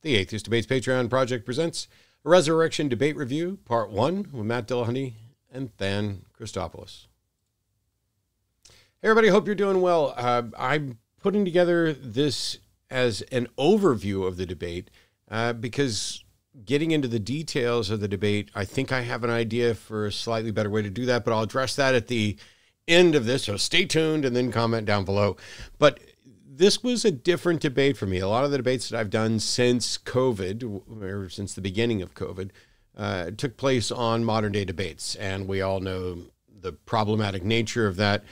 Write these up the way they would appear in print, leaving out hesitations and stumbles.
The Atheist Debates Patreon Project presents a Resurrection Debate Review, Part 1, with Matt Dillahunty and Than Christopoulos. Hey everybody, hope you're doing well. I'm putting together this as an overview of the debate because getting into the details of the debate, I think I have an idea for a slightly better way to do that, but I'll address that at the end of this, so stay tuned and then comment down below. But this was a different debate for me. A lot of the debates that I've done since COVID, or since the beginning of COVID, took place on modern day debates. And we all know the problematic nature of that.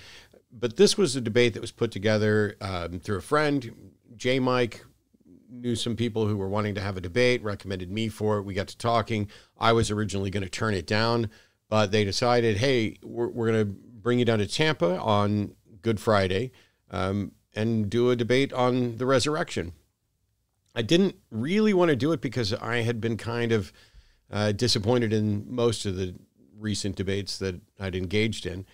But this was a debate that was put together through a friend. J. Mike knew some people who were wanting to have a debate, recommended me for it. We got to talking. I was originally going to turn it down, but they decided, hey, we're going to bring you down to Tampa on Good Friday. And do a debate on the resurrection. I didn't really want to do it because I had been kind of disappointed in most of the recent debates that I'd engaged in.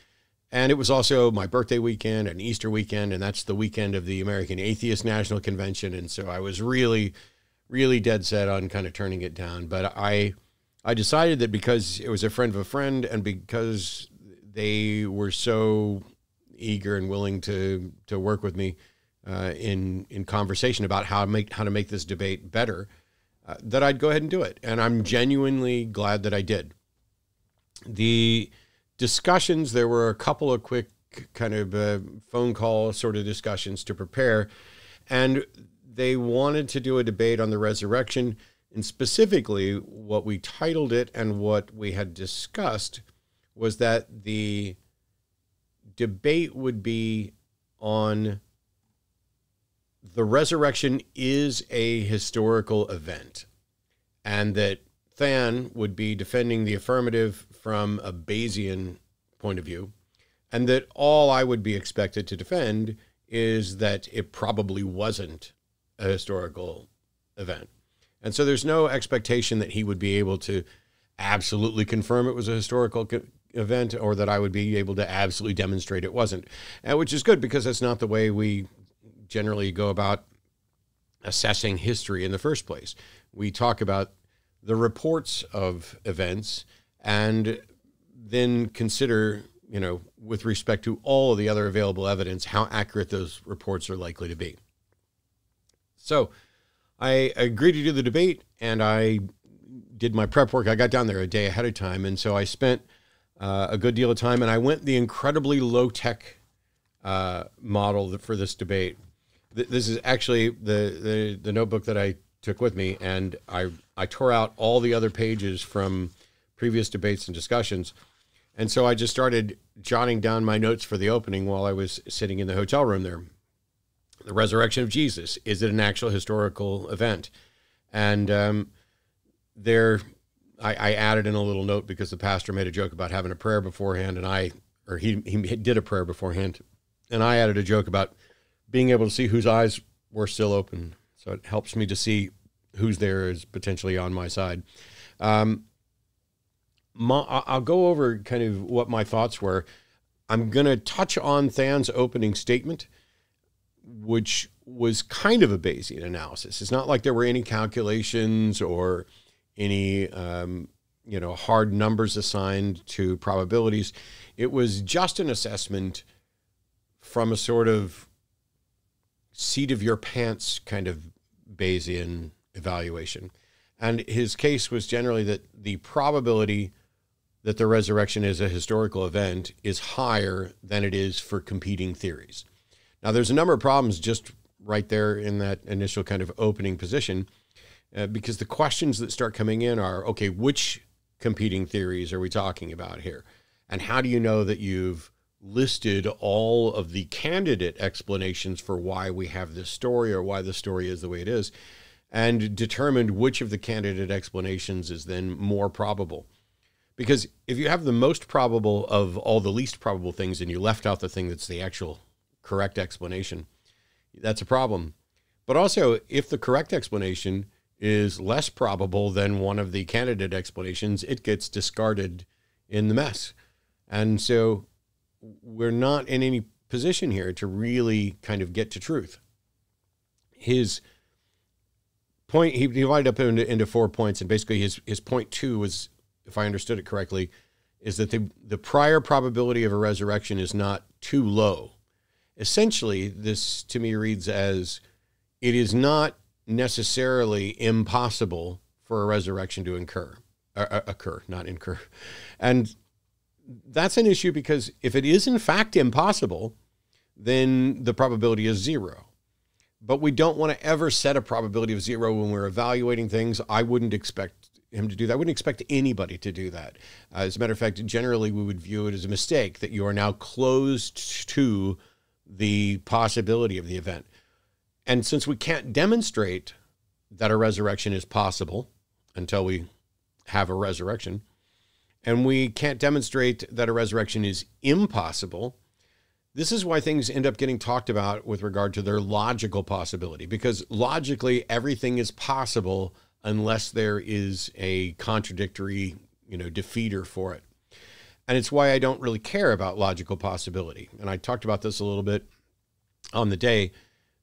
And it was also my birthday weekend and Easter weekend, and that's the weekend of the American Atheist National Convention. And so I was really, really dead set on kind of turning it down. But I decided that because it was a friend of a friend and because they were so eager and willing to work with me in conversation about how to make this debate better, that I'd go ahead and do it. And I'm genuinely glad that I did. The discussions, there were a couple of quick kind of phone call sort of discussions to prepare, and they wanted to do a debate on the resurrection, and specifically what we titled it and what we had discussed was that the debate would be on the resurrection is a historical event, and that Than would be defending the affirmative from a Bayesian point of view, and that all I would be expected to defend is that it probably wasn't a historical event. And so there's no expectation that he would be able to absolutely confirm it was a historical event, or that I would be able to absolutely demonstrate it wasn't, which is good because that's not the way we generally go about assessing history in the first place. We talk about the reports of events and then consider, with respect to all of the other available evidence, how accurate those reports are likely to be. So I agreed to do the debate, and I did my prep work. I got down there a day ahead of time, and so I spent a good deal of time, and I went the incredibly low-tech model for this debate. This is actually the notebook that I took with me, and I tore out all the other pages from previous debates and discussions, and so I just started jotting down my notes for the opening while I was sitting in the hotel room there. The resurrection of Jesus, is it an actual historical event? And I added in a little note because the pastor made a joke about having a prayer beforehand, and he did a prayer beforehand, and I added a joke about being able to see whose eyes were still open. So it helps me to see who's there is potentially on my side. I'll go over kind of what my thoughts were. I'm going to touch on Than's opening statement, which was kind of a Bayesian analysis. It's not like there were any calculations or any, hard numbers assigned to probabilities. It was just an assessment from a sort of seat of your pants kind of Bayesian evaluation. And his case was generally that the probability that the resurrection is a historical event is higher than it is for competing theories. Now, there's a number of problems just right there in that initial kind of opening position, because the questions that start coming in are, okay, which competing theories are we talking about here? And how do you know that you've listed all of the candidate explanations for why we have this story or why the story is the way it is, and determined which of the candidate explanations is then more probable? Because if you have the most probable of all the least probable things and you left out the thing that's the actual correct explanation, that's a problem. But also, if the correct explanation is less probable than one of the candidate explanations, it gets discarded in the mess. And so we're not in any position here to really kind of get to truth. His point, he divided up into 4 points, and basically his point 2 was, if I understood it correctly, is that the prior probability of a resurrection is not too low. Essentially, this to me reads as, it is not necessarily impossible for a resurrection to occur, not incur. And that's an issue, because if it is in fact impossible, then the probability is 0. But we don't want to ever set a probability of 0 when we're evaluating things. I wouldn't expect him to do that. I wouldn't expect anybody to do that. As a matter of fact, generally we would view it as a mistake that you are now closed to the possibility of the event. And since we can't demonstrate that a resurrection is possible until we have a resurrection, and we can't demonstrate that a resurrection is impossible, this is why things end up getting talked about with regard to their logical possibility, because logically everything is possible unless there is a contradictory, defeater for it. And it's why I don't really care about logical possibility. And I talked about this a little bit on the day.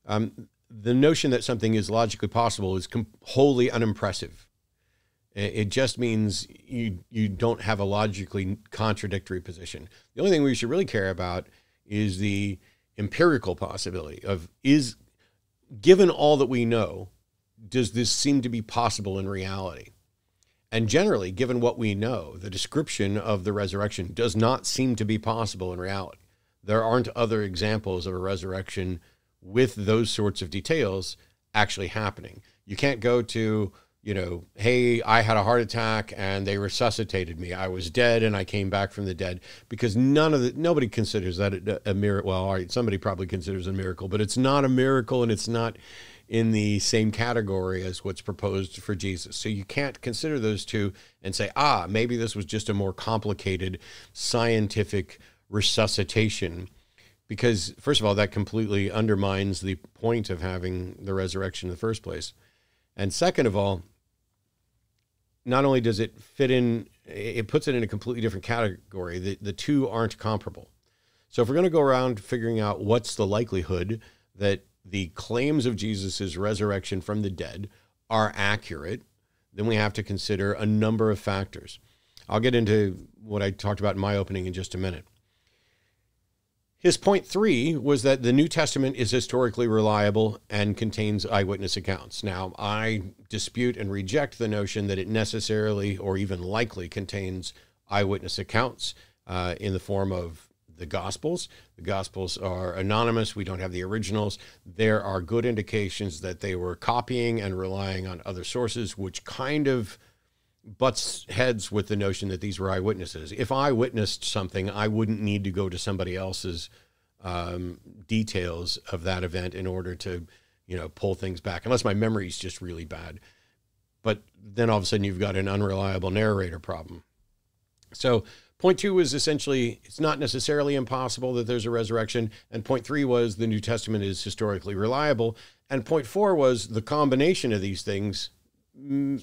The notion that something is logically possible is wholly unimpressive. It just means you don't have a logically contradictory position. The only thing we should really care about is the empirical possibility of, given all that we know, does this seem to be possible in reality? And generally, given what we know, the description of the resurrection does not seem to be possible in reality. There aren't other examples of a resurrection with those sorts of details actually happening. You can't go to, hey, I had a heart attack and they resuscitated me. I was dead and I came back from the dead, because nobody considers that a miracle. Well, all right, somebody probably considers it a miracle, but it's not a miracle, and it's not in the same category as what's proposed for Jesus. So you can't consider those two and say, maybe this was just a more complicated scientific resuscitation, because first of all, that completely undermines the point of having the resurrection in the first place. And second of all, not only does it fit in, it puts it in a completely different category. The two aren't comparable. So if we're going to go around figuring out what's the likelihood that the claims of Jesus' resurrection from the dead are accurate, then we have to consider a number of factors. I'll get into what I talked about in my opening in just a minute. His point 3 was that the New Testament is historically reliable and contains eyewitness accounts. Now, I dispute and reject the notion that it necessarily or even likely contains eyewitness accounts in the form of the Gospels. The Gospels are anonymous. We don't have the originals. There are good indications that they were copying and relying on other sources, which kind of butts heads with the notion that these were eyewitnesses. If I witnessed something, I wouldn't need to go to somebody else's details of that event in order to, pull things back, unless my memory is just really bad. But then all of a sudden you've got an unreliable narrator problem. So point 2 was essentially, it's not necessarily impossible that there's a resurrection. And point 3 was the New Testament is historically reliable. And point 4 was the combination of these things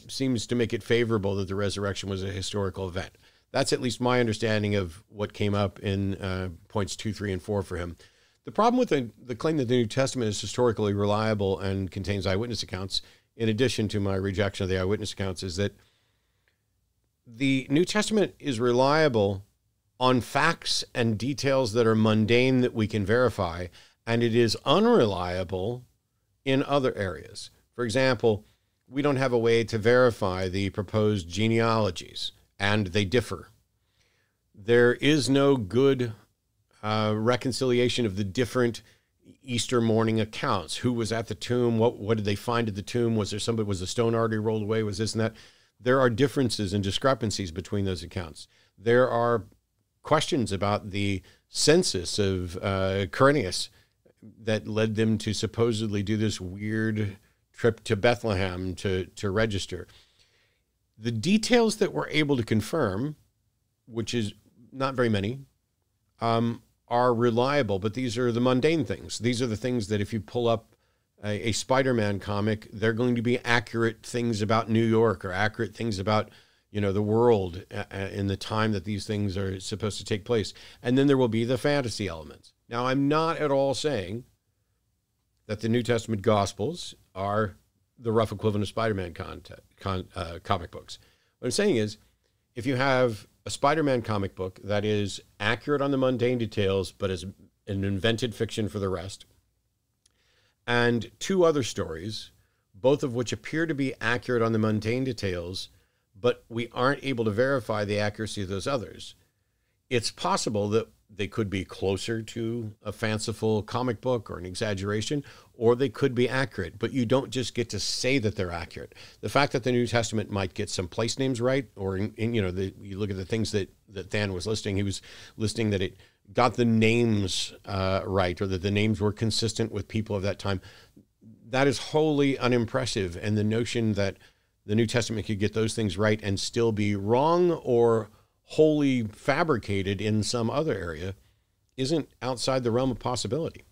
seems to make it favorable that the resurrection was a historical event. That's at least my understanding of what came up in points 2, 3, and 4 for him. The problem with the claim that the New Testament is historically reliable and contains eyewitness accounts, in addition to my rejection of the eyewitness accounts, is that the New Testament is reliable on facts and details that are mundane that we can verify, and it is unreliable in other areas. For example, we don't have a way to verify the proposed genealogies, and they differ. There is no good reconciliation of the different Easter morning accounts. Who was at the tomb? What did they find at the tomb? Was there somebody? Was the stone already rolled away? Was this and that? There are differences and discrepancies between those accounts. There are questions about the census of Quirinius that led them to supposedly do this weird trip to Bethlehem to register. The details that we're able to confirm, which is not very many, are reliable, but these are the mundane things. These are the things that if you pull up a Spider-Man comic, they're going to be accurate things about New York or accurate things about, the world in the time that these things are supposed to take place. And then there will be the fantasy elements. Now, I'm not at all saying that the New Testament Gospels are the rough equivalent of Spider-Man comic books. What I'm saying is, if you have a Spider-Man comic book that is accurate on the mundane details, but is an invented fiction for the rest, and two other stories, both of which appear to be accurate on the mundane details, but we aren't able to verify the accuracy of those others, it's possible that they could be closer to a fanciful comic book or an exaggeration, or they could be accurate, but you don't just get to say that they're accurate. The fact that the New Testament might get some place names right, or you look at the things that Than was listing, he was listing that it got the names right, or that the names were consistent with people of that time. That is wholly unimpressive, and the notion that the New Testament could get those things right and still be wrong or wholly fabricated in some other area isn't outside the realm of possibility.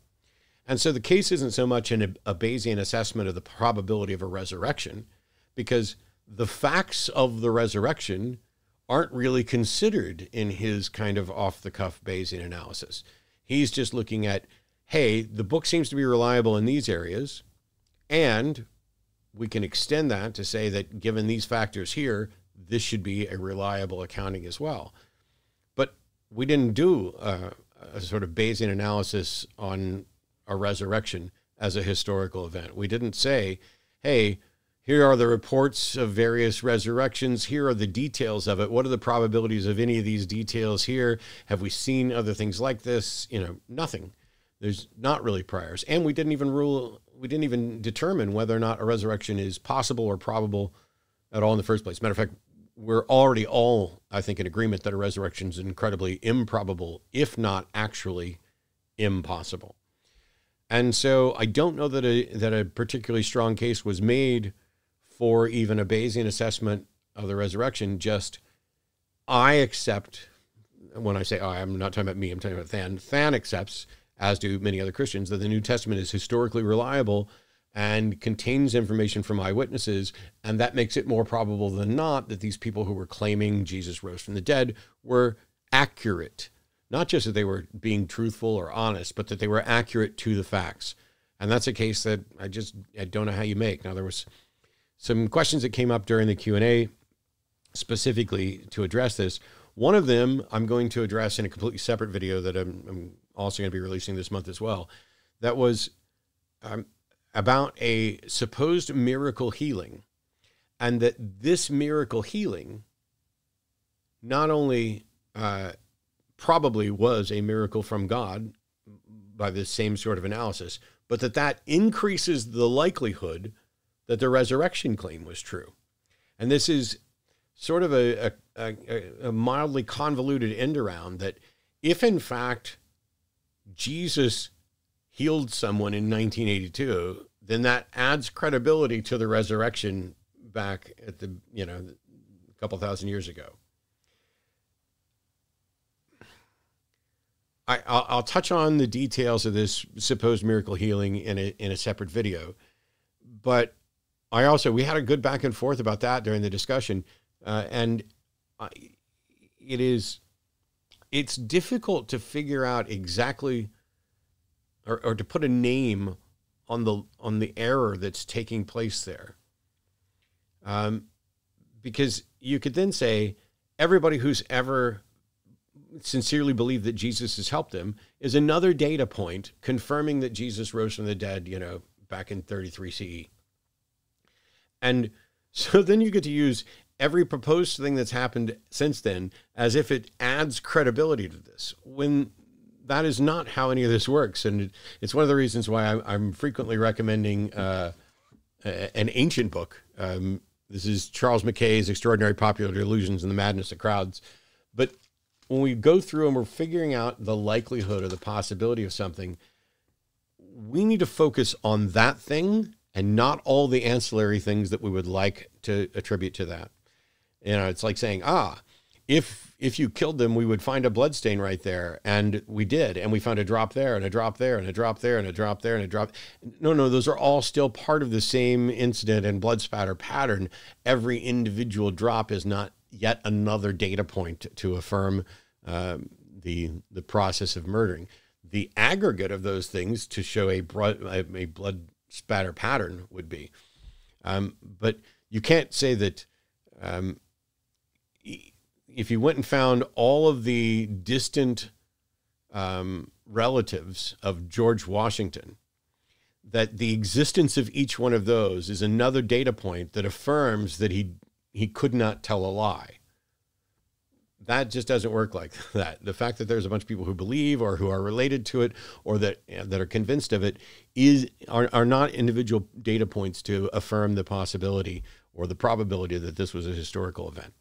And so the case isn't so much a Bayesian assessment of the probability of a resurrection, because the facts of the resurrection aren't really considered in his kind of off-the-cuff Bayesian analysis. He's just looking at, hey, the book seems to be reliable in these areas, and we can extend that to say that given these factors here, this should be a reliable accounting as well. But we didn't do a sort of Bayesian analysis on a resurrection as a historical event. We didn't say, hey, here are the reports of various resurrections. Here are the details of it. What are the probabilities of any of these details here? Have we seen other things like this? Nothing. There's not really priors. And we didn't even determine whether or not a resurrection is possible or probable at all in the first place. Matter of fact, we're already all, I think, in agreement that a resurrection is incredibly improbable, if not actually impossible. And so I don't know that a particularly strong case was made for even a Bayesian assessment of the resurrection. Just, I accept, when I say I, I'm not talking about me, I'm talking about Than. Than accepts, as do many other Christians, that the New Testament is historically reliable and contains information from eyewitnesses, and that makes it more probable than not that these people who were claiming Jesus rose from the dead were accurate. Not just that they were being truthful or honest, but that they were accurate to the facts. And that's a case that I don't know how you make. Now, there was some questions that came up during the Q&A specifically to address this. One of them I'm going to address in a completely separate video that I'm also going to be releasing this month as well. That was about a supposed miracle healing, and that this miracle healing not only probably was a miracle from God by this same sort of analysis, but that increases the likelihood that the resurrection claim was true. And this is sort of a mildly convoluted end around that if in fact Jesus healed someone in 1982, then that adds credibility to the resurrection back at a couple thousand years ago. I'll touch on the details of this supposed miracle healing in a separate video, but we had a good back and forth about that during the discussion, and it's difficult to figure out exactly or to put a name on the error that's taking place there, because you could then say everybody who's ever sincerely believed that Jesus has helped them is another data point confirming that Jesus rose from the dead, back in 33 CE. And so then you get to use every proposed thing that's happened since then as if it adds credibility to this, when that is not how any of this works. And it's one of the reasons why I'm frequently recommending an ancient book. This is Charles Mackay's Extraordinary Popular Delusions and the Madness of Crowds. But when we go through and we're figuring out the likelihood or the possibility of something, we need to focus on that thing and not all the ancillary things that we would like to attribute to that. It's like saying, if you killed them, we would find a blood stain right there. And we did. And we found a drop there and a drop there and a drop there and a drop there and a drop. No, those are all still part of the same incident and blood spatter pattern. Every individual drop is not yet another data point to affirm the process of murdering. The aggregate of those things to show a blood spatter pattern would be. But you can't say that if you went and found all of the distant relatives of George Washington, that the existence of each one of those is another data point that affirms that he could not tell a lie. That just doesn't work like that. The fact that there's a bunch of people who believe or who are related to it or that are convinced of it are not individual data points to affirm the possibility or the probability that this was a historical event.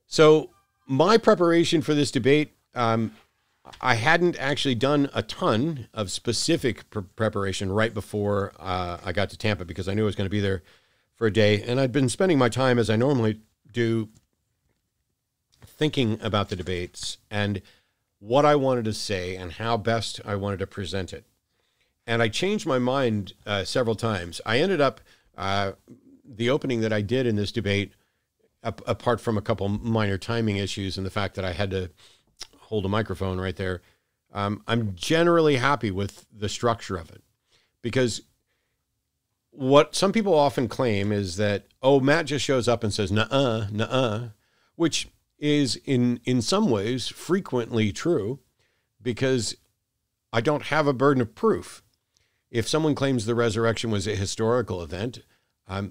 So my preparation for this debate, I hadn't actually done a ton of specific preparation right before I got to Tampa because I knew I was going to be there for a day. And I'd been spending my time, as I normally do, thinking about the debates and what I wanted to say and how best I wanted to present it. And I changed my mind several times. I ended up, the opening that I did in this debate, apart from a couple minor timing issues and the fact that I had to hold a microphone right there, I'm generally happy with the structure of it. Because what some people often claim is that, oh, Matt just shows up and says, nuh-uh, nuh-uh, which is in some ways frequently true because I don't have a burden of proof. If someone claims the resurrection was a historical event,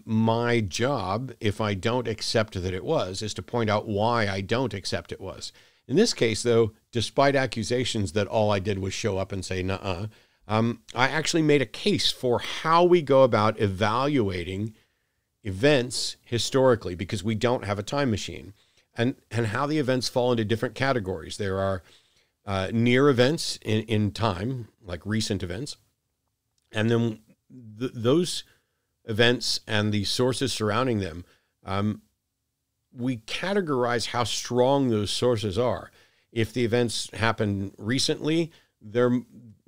my job, if I don't accept that it was, is to point out why I don't accept it was. In this case, though, despite accusations that all I did was show up and say, nuh-uh, I actually made a case for how we go about evaluating events historically because we don't have a time machine. And how the events fall into different categories. There are near events in time, like recent events. And then those events and the sources surrounding them, we categorize how strong those sources are. If the events happen recently, the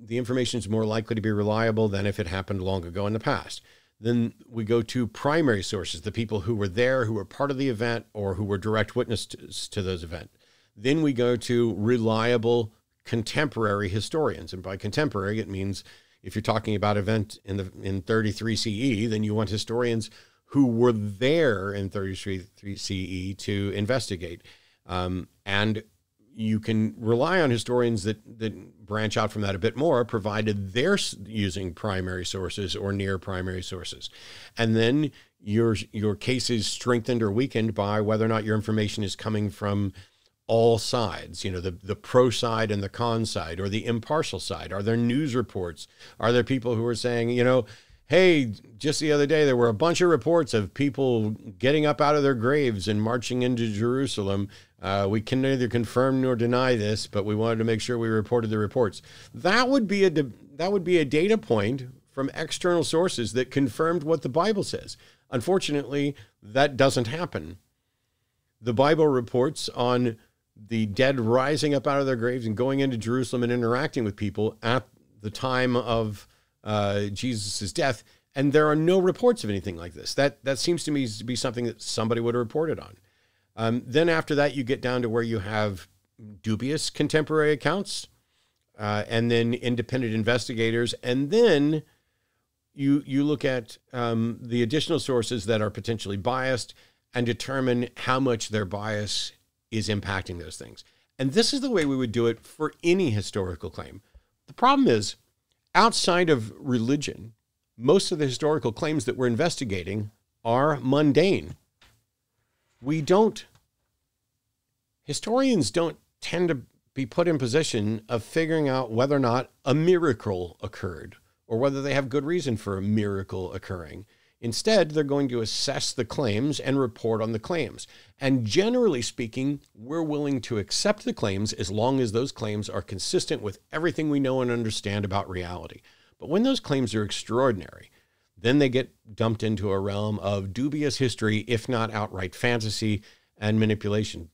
information is more likely to be reliable than if it happened long ago in the past. Then we go to primary sources, the people who were there, who were part of the event, or who were direct witnesses to those events. Then we go to reliable contemporary historians. And by contemporary, it means if you're talking about event in 33 CE, then you want historians who were there in 33 CE to investigate. And you can rely on historians that branch out from that a bit more, provided they're using primary sources or near primary sources. And then your case is strengthened or weakened by whether or not your information is coming from all sides, the pro side and the con side, or the impartial side. Are there news reports? Are there people who are saying, hey, just the other day, there were a bunch of reports of people getting up out of their graves and marching into Jerusalem. We can neither confirm nor deny this, but we wanted to make sure we reported the reports. That would be a data point from external sources that confirmed what the Bible says. Unfortunately, that doesn't happen. The Bible reports on the dead rising up out of their graves and going into Jerusalem and interacting with people at the time of Jesus' death, and there are no reports of anything like this. That seems to me to be something that somebody would have reported on. Then after that, you get down to where you have dubious contemporary accounts, and then independent investigators, and then you look at the additional sources that are potentially biased and determine how much their bias is impacting those things. And this is the way we would do it for any historical claim. The problem is, outside of religion, most of the historical claims that we're investigating are mundane. Historians don't tend to be put in position of figuring out whether or not a miracle occurred or whether they have good reason for a miracle occurring. Instead, they're going to assess the claims and report on the claims. And generally speaking, we're willing to accept the claims as long as those claims are consistent with everything we know and understand about reality. But when those claims are extraordinary, then they get dumped into a realm of dubious history, if not outright fantasy and manipulation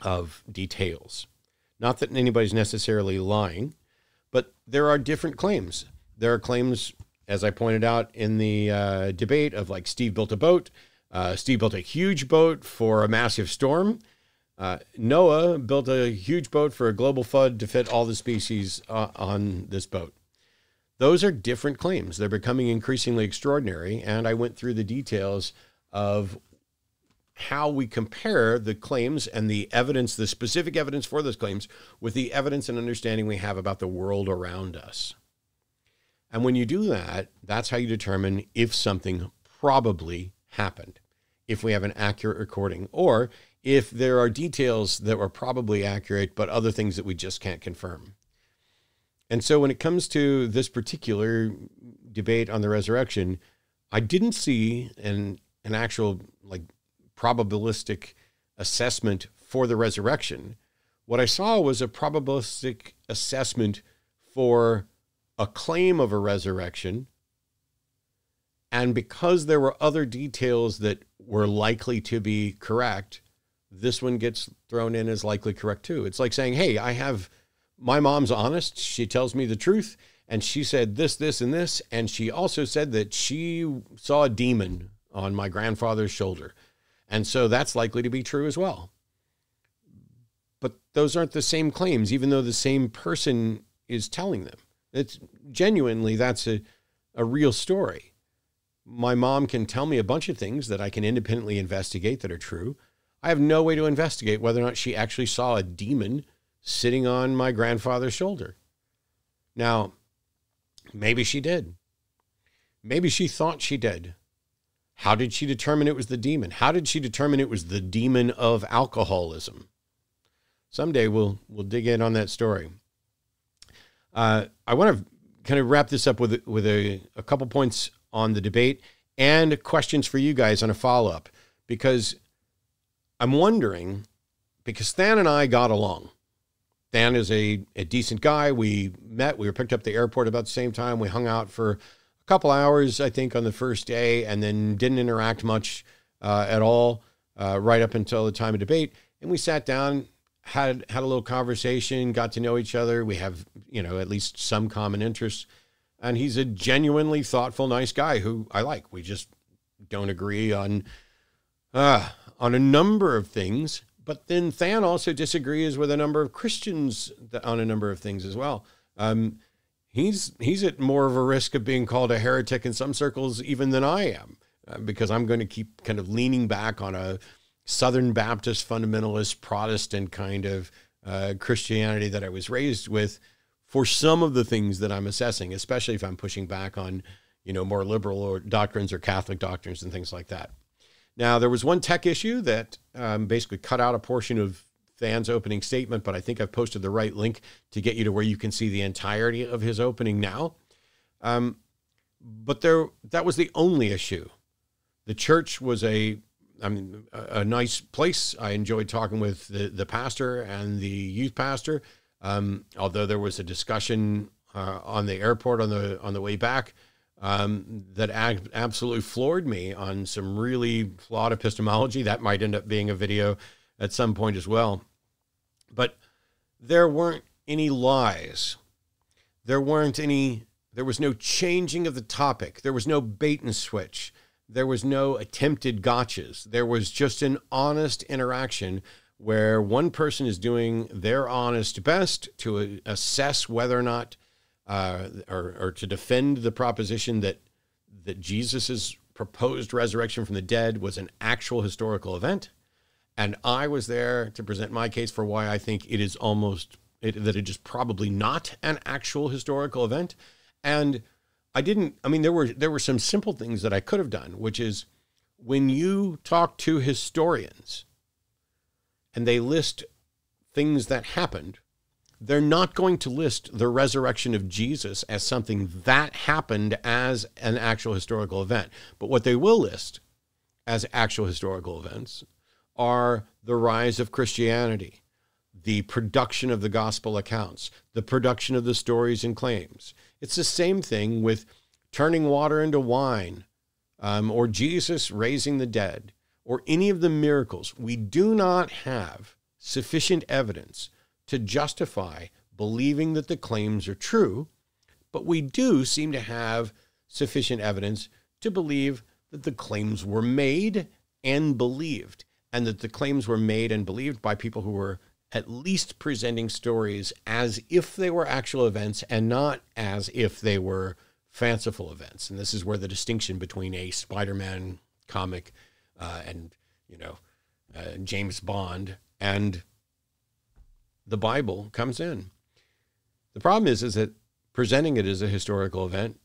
of details. Not that anybody's necessarily lying, but there are different claims. There are claims, as I pointed out in the debate, of like Steve built a boat. Steve built a huge boat for a massive storm. Noah built a huge boat for a global flood to fit all the species on this boat. Those are different claims. They're becoming increasingly extraordinary. And I went through the details of how we compare the claims and the evidence, the specific evidence for those claims, with the evidence and understanding we have about the world around us. And when you do that, that's how you determine if something probably happened, if we have an accurate recording, or if there are details that were probably accurate, but other things that we just can't confirm. And so when it comes to this particular debate on the resurrection, I didn't see an actual probabilistic assessment for the resurrection. What I saw was a probabilistic assessment for a claim of a resurrection. And because there were other details that were likely to be correct, this one gets thrown in as likely correct too. It's like saying, hey, my mom's honest. She tells me the truth. And she said this, this, and this. And she also said that she saw a demon on my grandfather's shoulder. And so that's likely to be true as well. But those aren't the same claims, even though the same person is telling them. It's genuinely, that's a real story. My mom can tell me a bunch of things that I can independently investigate that are true. I have no way to investigate whether or not she actually saw a demon sitting on my grandfather's shoulder. Now, maybe she did. Maybe she thought she did. How did she determine it was the demon? How did she determine it was the demon of alcoholism? Someday we'll dig in on that story. I want to kind of wrap this up with a couple points on the debate and questions for you guys on a follow-up, because I'm wondering, because Than and I got along. Than is a decent guy. We met. We were picked up at the airport about the same time. We hung out for a couple hours, I think, on the first day, and then didn't interact much at all right up until the time of debate. And we sat down, had a little conversation, got to know each other. We have, at least some common interests. And he's a genuinely thoughtful, nice guy who I like. We just don't agree on a number of things. But then Than also disagrees with a number of Christians on a number of things as well. He's at more of a risk of being called a heretic in some circles even than I am, because I'm going to keep kind of leaning back on a Southern Baptist fundamentalist Protestant kind of Christianity that I was raised with for some of the things that I'm assessing, especially if I'm pushing back on, more liberal or doctrines or Catholic doctrines and things like that. Now, there was one tech issue that basically cut out a portion of Than's opening statement, but I think I've posted the right link to get you to where you can see the entirety of his opening now. But that was the only issue. The church was a nice place. I enjoyed talking with the pastor and the youth pastor. Although there was a discussion on the airport on the way back that absolutely floored me on some really flawed epistemology. That might end up being a video at some point as well. But there weren't any lies. There was no changing of the topic. There was no bait and switch. There was no attempted gotchas. There was just an honest interaction where one person is doing their honest best to assess whether or not, or to defend the proposition that Jesus's proposed resurrection from the dead was an actual historical event. And I was there to present my case for why I think it is that it is probably not an actual historical event. And there were some simple things that I could have done, which is when you talk to historians and they list things that happened, they're not going to list the resurrection of Jesus as something that happened as an actual historical event. But what they will list as actual historical events are the rise of Christianity, the production of the gospel accounts, the production of the stories and claims. It's the same thing with turning water into wine, or Jesus raising the dead, or any of the miracles. We do not have sufficient evidence to justify believing that the claims are true, but we do seem to have sufficient evidence to believe that the claims were made and believed, and that the claims were made and believed by people who were at least presenting stories as if they were actual events and not as if they were fanciful events. And this is where the distinction between a Spider-Man comic and, James Bond and the Bible comes in. The problem is that presenting it as a historical event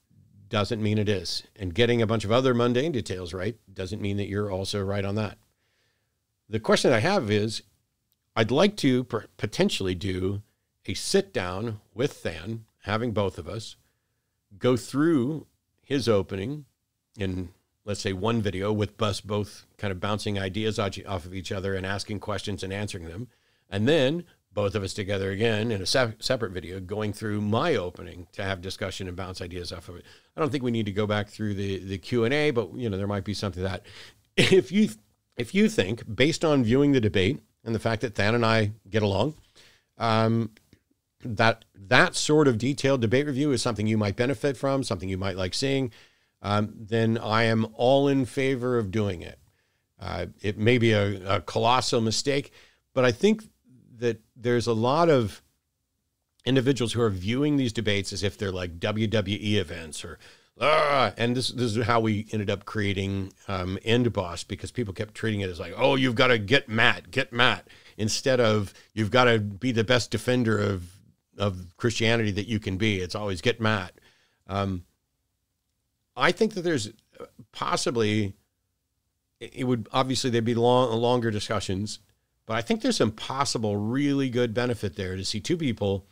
doesn't mean it is. And getting a bunch of other mundane details right doesn't mean that you're also right on that. The question I have is, I'd like to potentially do a sit down with Than, having both of us go through his opening in, let's say, one video with us both kind of bouncing ideas off of each other and asking questions and answering them. And then both of us together again in a separate video going through my opening to have discussion and bounce ideas off of it. I don't think we need to go back through the Q&A, but there might be something that if you think, based on viewing the debate and the fact that Than and I get along, that sort of detailed debate review is something you might benefit from, something you might like seeing, then I am all in favor of doing it. It may be a colossal mistake, but I think that there's a lot of individuals who are viewing these debates as if they're like WWE events and this is how we ended up creating End Boss, because people kept treating it as like, oh, you've got to get Matt, instead of you've got to be the best defender of Christianity that you can be. It's always get Matt. I think that there's possibly, it would obviously there'd be longer discussions, but I think there's some possible really good benefit there to see two people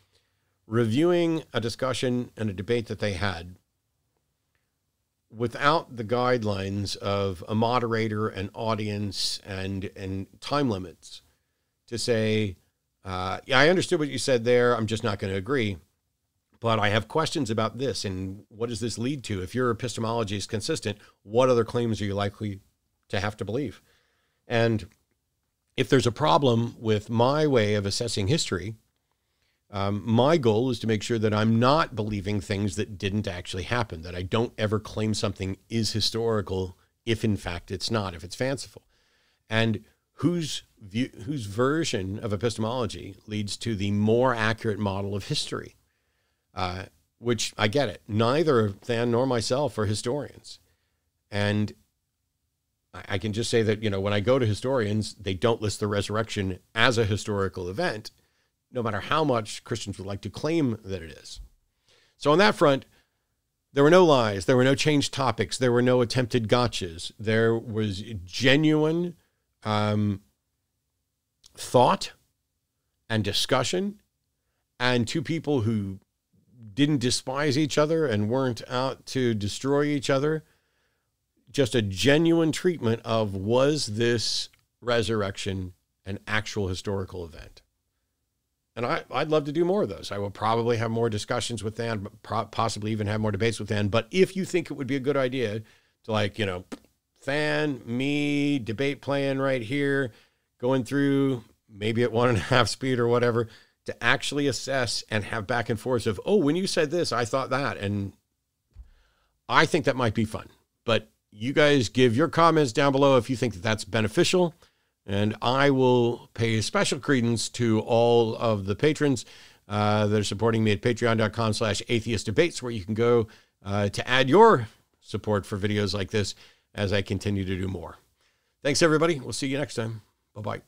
reviewing a discussion and a debate that they had without the guidelines of a moderator, an audience, and time limits to say, yeah, I understood what you said there. I'm just not going to agree, but I have questions about this. And what does this lead to? If your epistemology is consistent, what other claims are you likely to have to believe? And if there's a problem with my way of assessing history, my goal is to make sure that I'm not believing things that didn't actually happen, that I don't ever claim something is historical if in fact it's not, if it's fanciful. And whose version of epistemology leads to the more accurate model of history, which I get it. Neither Than nor myself are historians. And I can just say that, when I go to historians, they don't list the resurrection as a historical event, no matter how much Christians would like to claim that it is. So on that front, there were no lies. There were no changed topics. There were no attempted gotchas. There was genuine thought and discussion, and two people who didn't despise each other and weren't out to destroy each other. Just a genuine treatment of, was this resurrection an actual historical event? And I'd love to do more of those. I will probably have more discussions with Than, possibly even have more debates with Than. But if you think it would be a good idea to Than, me, debate playing right here, going through maybe at 1.5 speed or whatever, to actually assess and have back and forth of, oh, when you said this, I thought that. And I think that might be fun. But you guys give your comments down below if you think that that's beneficial, and I will pay special credence to all of the patrons that are supporting me at patreon.com/atheistdebates, where you can go to add your support for videos like this as I continue to do more. Thanks, everybody. We'll see you next time. Bye-bye.